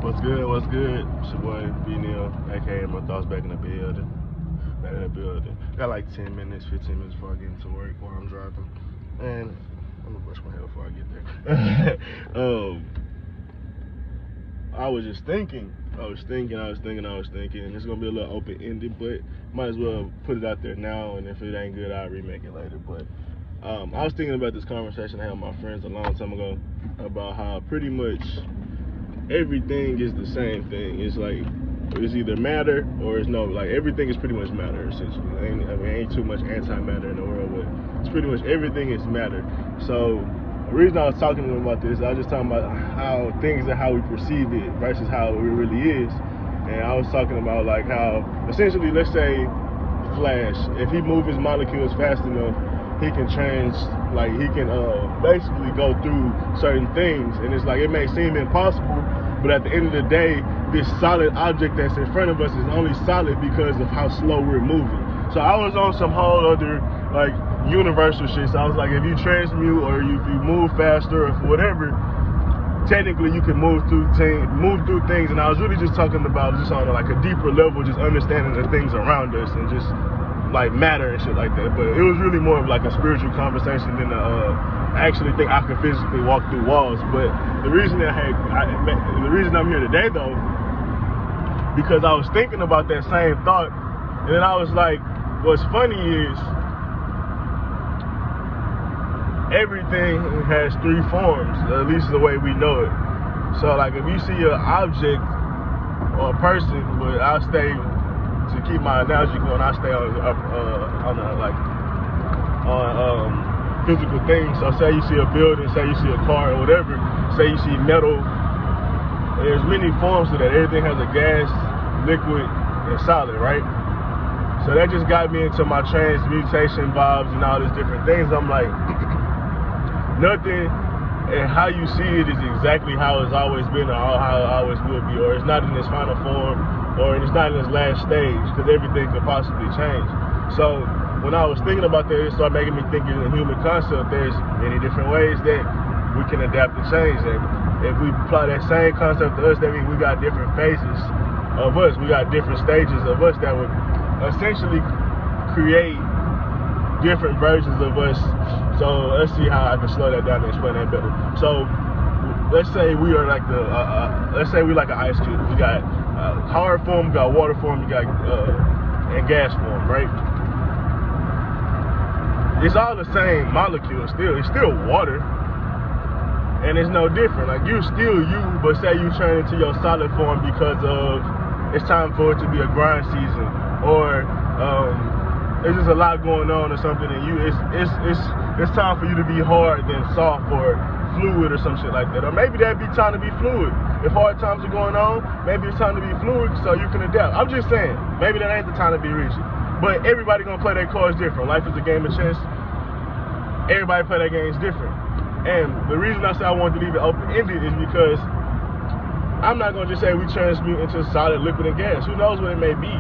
What's good? What's good? It's your boy B Neil, aka My Thoughts Back in the building. Back in the building. Got like 10 minutes, 15 minutes before I get into work while I'm driving. And I'm gonna brush my hair before I get there. I was just thinking. And it's gonna be a little open ended, but might as well put it out there now. And if it ain't good, I'll remake it later. But I was thinking about this conversation I had with my friends a long time ago about how pretty much everything is the same thing. It's like it's either matter or it's no. Like everything is pretty much matter essentially. Ain't too much antimatter in the world, but it's pretty much everything is matter. So the reason I was talking to them about this, I was just talking about how things are how we perceive it versus how it really is. And I was talking about like how essentially, let's say Flash, if he moves his molecules fast enough, he can basically go through certain things, and it's like it may seem impossible, but at the end of the day, this solid object that's in front of us is only solid because of how slow we're moving. So I was on some whole other like universal shit. So I was like, if you transmute or if you move faster or whatever, technically you can move through things. And I was really just talking about just on like a deeper level, just understanding the things around us and just like matter and shit like that. But it was really more of like a spiritual conversation than I actually think I could physically walk through walls. But the reason the reason I'm here today though, because I was thinking about that same thought, and then I was like, what's funny is everything has three forms, at least the way we know it. So like if you see an object or a person, but I'll stay, to keep my analogy going, I stay on physical things. So say you see a building, say you see a car or whatever, say you see metal, there's many forms to that. Everything has a gas, liquid, and solid, right? So that just got me into my transmutation vibes and all these different things. I'm like, nothing and how you see it is exactly how it's always been or how it always will be, or it's not in its final form, or it's not in its last stage, because everything could possibly change. So when I was thinking about that, it started making me think in the human concept, there's many different ways that we can adapt and change. And if we apply that same concept to us, that means we got different phases of us, we got different stages of us that would essentially create different versions of us. So let's see how I can slow that down and explain that better. So let's say we are like let's say we like an ice cube. We got hard form, we got water form, we got and gas form, right? It's all the same molecule still. It's still water, and it's no different. Like you're still you, but say you turn into your solid form because of it's time for it to be a grind season, or there's just a lot going on or something, and it's time for you to be hard than soft or fluid or some shit like that. Or maybe that'd be time to be fluid. If hard times are going on, maybe it's time to be fluid so you can adapt. I'm just saying, maybe that ain't the time to be rigid. But everybody gonna play their cards different. Life is a game of chess. Everybody play their games different. And the reason I say I wanted to leave it open-ended is because I'm not gonna just say we transmute into solid, liquid, and gas. Who knows what it may be?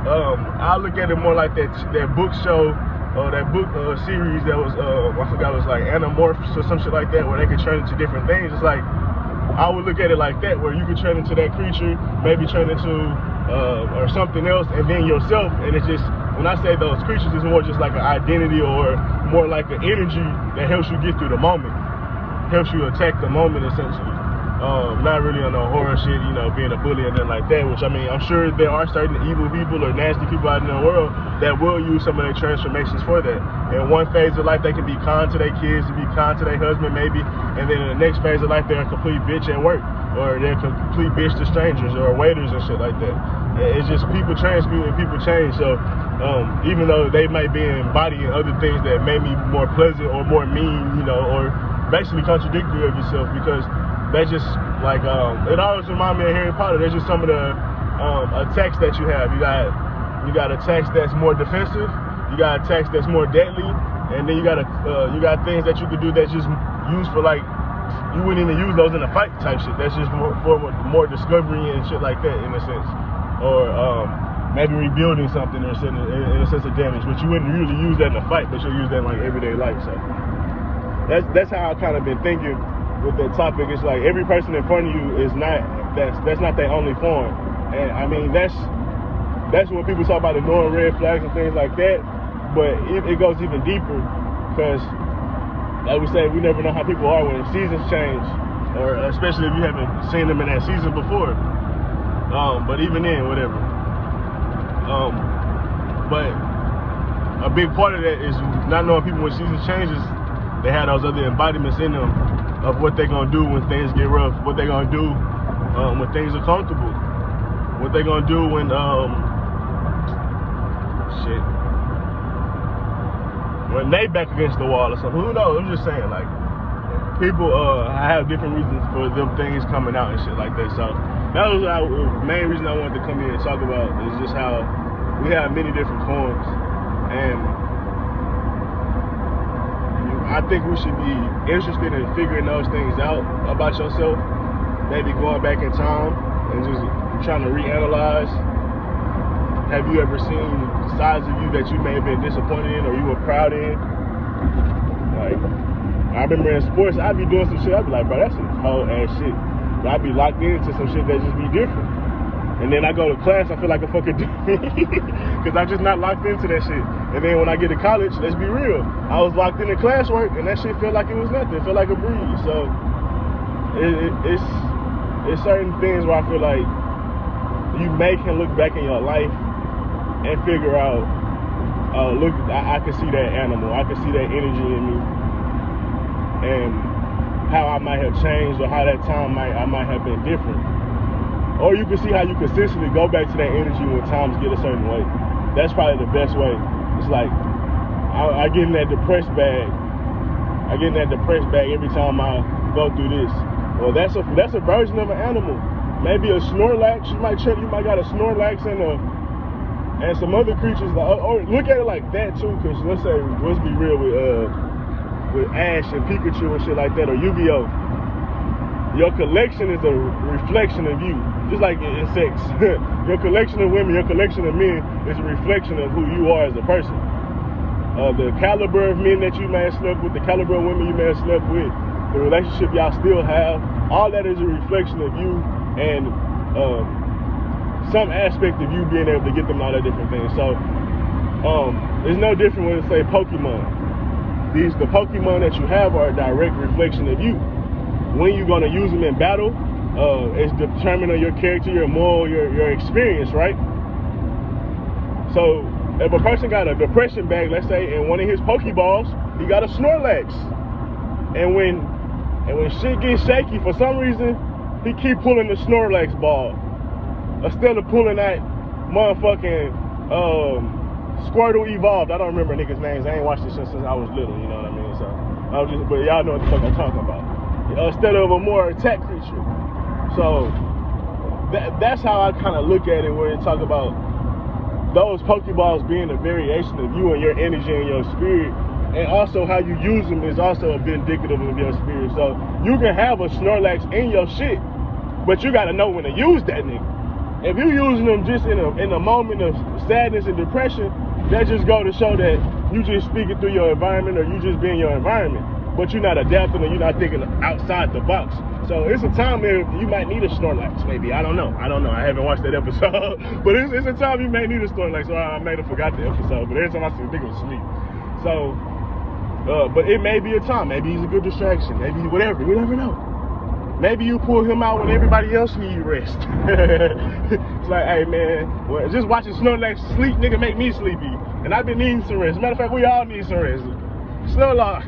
I look at it more like that book show, that book series that was, I forgot, it was like Animorphs or some shit like that, where they could turn into different things. It's like, I would look at it like that, where you could turn into that creature, maybe turn into or something else, and then yourself. And it's just, when I say those creatures, it's more just like an identity, or more like an energy that helps you get through the moment, helps you attack the moment essentially. Not really on no horror shit, you know, being a bully and nothing like that, which I mean, I'm sure there are certain evil people or nasty people out in the world that will use some of their transformations for that. In one phase of life, they can be kind to their kids, be kind to their husband maybe, and then in the next phase of life, they're a complete bitch at work, or they're a complete bitch to strangers or waiters and shit like that. It's just people transmute and people change. So even though they might be embodying other things that may be more pleasant or more mean, you know, or basically contradictory of yourself, because that's just like, it always reminds me of Harry Potter. There's just some of the attacks that you have. You got attacks that's more defensive, you got attacks that's more deadly, and then you got things that you could do that's just used for, like, you wouldn't even use those in a fight type shit. That's just more discovery and shit like that, in a sense. Or maybe rebuilding something in a sense of damage, but you wouldn't really use that in a fight, but you'll use that in like everyday life. So that's how I kind of been thinking with that topic. It's like every person in front of you is not that's not their only form. And I mean, that's when people talk about ignoring red flags and things like that. But it goes even deeper, because like we say, we never know how people are when seasons change, or especially if you haven't seen them in that season before. But even then, whatever. But a big part of that is not knowing people when seasons changes. They have those other embodiments in them of what they're gonna do when things get rough, what they're gonna do when things are comfortable, what they're gonna do when when they back against the wall or something. Who knows? I'm just saying, like, people have different reasons for them things coming out and shit like that. So that was the main reason I wanted to come here and talk about, is just how we have many different forms, and I think we should be interested in figuring those things out about yourself. Maybe going back in time and just trying to reanalyze. Have you ever seen sides of you that you may have been disappointed in or you were proud in? Like, I remember in sports, I'd be doing some shit, I'd be like, bro, that's some whole ass shit. But I'd be locked into some shit that just be different. And then I go to class, I feel like a fucking dummy, because I'm just not locked into that shit. And then when I get to college, let's be real, I was locked into classwork, and that shit felt like it was nothing. It felt like a breeze. So it's certain things where I feel like you can look back in your life and figure out, look, I can see that animal, I can see that energy in me, and how I might have changed, or how that time I might have been different. Or you can see how you consistently go back to that energy when times get a certain way. That's probably the best way. It's like, I get in that depressed bag. I get in that depressed bag every time I go through this. Well, that's a version of an animal. Maybe a Snorlax. You might got a Snorlax and some other creatures. Or look at it like that too, because let's be real with Ash and Pikachu and shit like that, or Yu-Gi-Oh! Your collection is a reflection of you, just like in sex. Your collection of women, your collection of men is a reflection of who you are as a person. The caliber of men that you may have slept with, the caliber of women you may have slept with, the relationship y'all still have, all that is a reflection of you, and some aspect of you being able to get them all that different things. So it's no different when they say Pokemon. The Pokemon that you have are a direct reflection of you. When you're gonna use them in battle, it's determined on your character, your moral, your experience, right? So if a person got a depression bag, let's say, in one of his Pokeballs, he got a Snorlax. And when shit gets shaky, for some reason, he keep pulling the Snorlax ball instead of pulling that motherfucking Squirtle Evolved. I don't remember niggas' names. I ain't watched this since I was little, you know what I mean? So but y'all know what the fuck I'm talking about. Instead of a more attack creature. So that's how I kind of look at it, where you talk about those Pokeballs being a variation of you and your energy and your spirit, and also how you use them is also a bit indicative of your spirit. So you can have a Snorlax in your shit, but you got to know when to use that nigga. If you using them just in a moment of sadness and depression, that just go to show that you just speaking through your environment, or you just being your environment, but you're not adapting, or you're not thinking outside the box. So it's a time where you might need a Snorlax, maybe. I don't know. I haven't watched that episode. But it's a time you may need a Snorlax. So I may have forgot the episode, but every time I see it, I think it was sleep. So, but it may be a time. Maybe he's a good distraction. Maybe whatever. We never know. Maybe you pull him out when everybody else need rest. It's like, hey man, well, just watching Snorlax sleep, nigga, make me sleepy. And I've been needing some rest. Matter of fact, we all need some rest. Snorlax,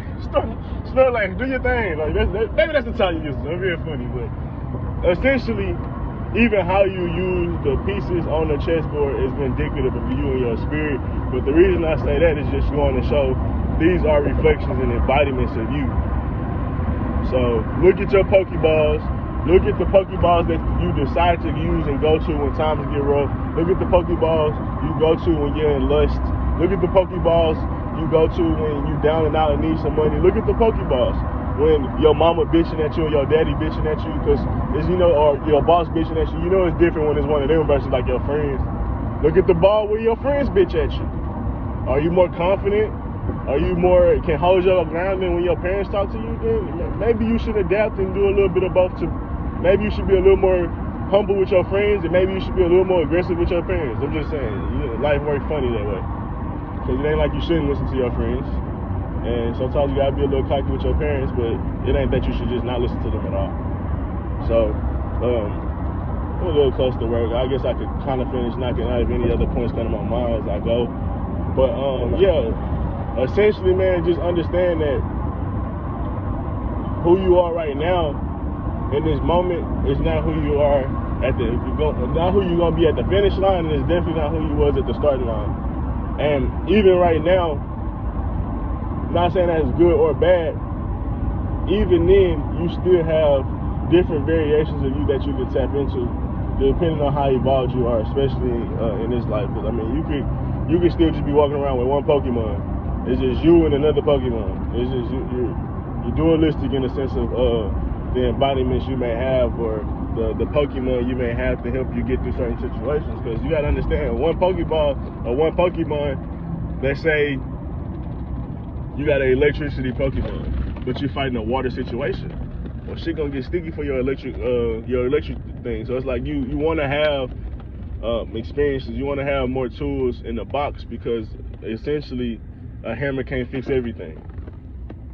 do your thing. Like maybe that's the time you use it. It's very funny, but essentially, even how you use the pieces on the chessboard is indicative of you and your spirit. But the reason I say that is just going to show these are reflections and embodiments of you. So look at your Pokeballs. Look at the Pokeballs that you decide to use and go to when times get rough. Look at the Pokeballs you go to when you're in lust. Look at the Pokeballs you go to when you down and out and need some money. Look at the Pokeballs when your mama bitching at you and your daddy bitching at you, because or your boss bitching at you. You know it's different when it's one of them versus like your friends. Look at the ball where your friends bitch at you. Are you more confident? Are you more can hold your ground than when your parents talk to you? Then maybe you should adapt and do a little bit of both too. Maybe you should be a little more humble with your friends, and maybe you should be a little more aggressive with your parents. I'm just saying, life works funny that way. Because it ain't like you shouldn't listen to your friends. And sometimes you gotta be a little cocky with your parents, but it ain't that you should just not listen to them at all. So, we're a little close to work. I guess I could kind of finish knocking out if any other points come to my mind as I go. But yeah, essentially, man, just understand that who you are right now in this moment is not who you are not who you're gonna be at the finish line, and it's definitely not who you was at the starting line. And even right now, I'm not saying that's good or bad, even then you still have different variations of you that you can tap into depending on how evolved you are, especially in this life. Because I mean, you could still just be walking around with one Pokemon. It's just you and another Pokemon. It's just you're dualistic in the sense of the embodiments you may have, or the Pokemon you may have to help you get through certain situations. Because you gotta understand, one Pokeball or one Pokemon, let's say you got an electricity Pokemon, but you're fighting a water situation. Well, shit gonna get sticky for your electric thing. So it's like you want to have experiences. You want to have more tools in the box, because essentially a hammer can't fix everything.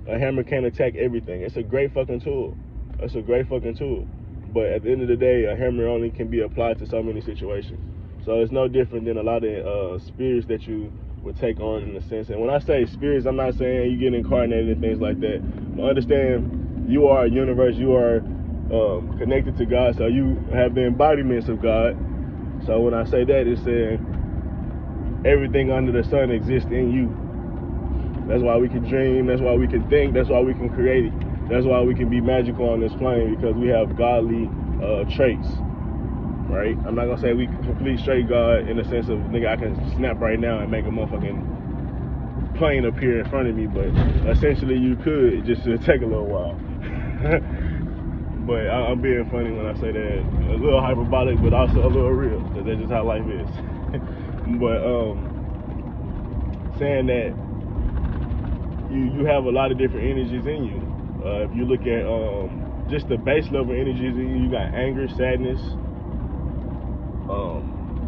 A hammer can't attack everything. It's a great fucking tool. It's a great fucking tool. But at the end of the day, a hammer only can be applied to so many situations. So it's no different than a lot of spirits that you would take on, in a sense. And when I say spirits, I'm not saying you get incarnated and things like that. But understand, you are a universe. You are connected to God, so you have the embodiments of God. So when I say that, it's saying everything under the sun exists in you. That's why we can dream. That's why we can think. That's why we can create. That's why we can be magical on this plane, because we have godly traits, right? I'm not gonna say we complete straight God in the sense of, nigga, I can snap right now and make a motherfucking plane appear in front of me, but essentially you could. It just should take a little while. But I'm being funny when I say that. A little hyperbolic, but also a little real, because that's just how life is. But saying that you have a lot of different energies in you. If you look at just the base level energies in you, you got anger, sadness,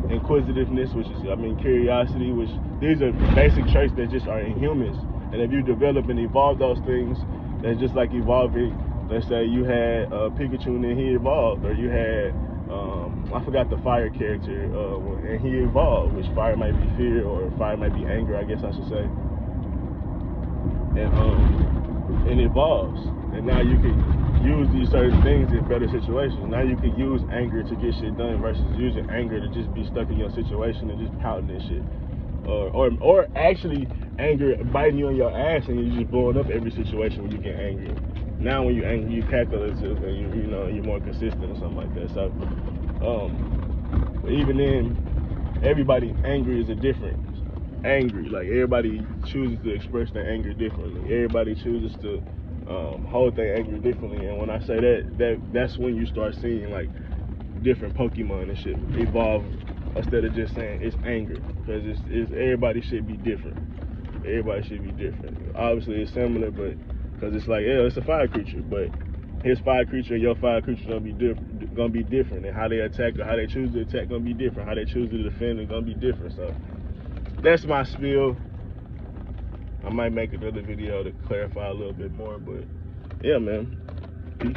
inquisitiveness, which is, curiosity, which these are basic traits that just are in humans. And if you develop and evolve those things, that's just like evolving. Let's say you had Pikachu and then he evolved, or you had I forgot the fire character and he evolved, which fire might be fear or fire might be anger, I guess I should say. And it evolves, and now you can use these certain things in better situations. Now you can use anger to get shit done versus using anger to just be stuck in your situation and just pouting and shit. Or actually anger biting you on your ass and you're just blowing up every situation when you get angry. Now when you're angry, you're calculative and you're more consistent or something like that. So even then, everybody angry is a different angry. Like, everybody chooses to express their anger differently. Everybody chooses to hold their anger differently. And when I say that's when you start seeing like different Pokemon and shit evolve, instead of just saying it's anger, because it's everybody should be different. Everybody should be different. Obviously it's similar, but because it's like, yeah, it's a fire creature, but his fire creature and your fire creature gonna be different, and how they attack or how they choose to attack gonna be different. How they choose to defend is gonna be different. So that's my spiel. I might make another video to clarify a little bit more, but yeah, man, peace.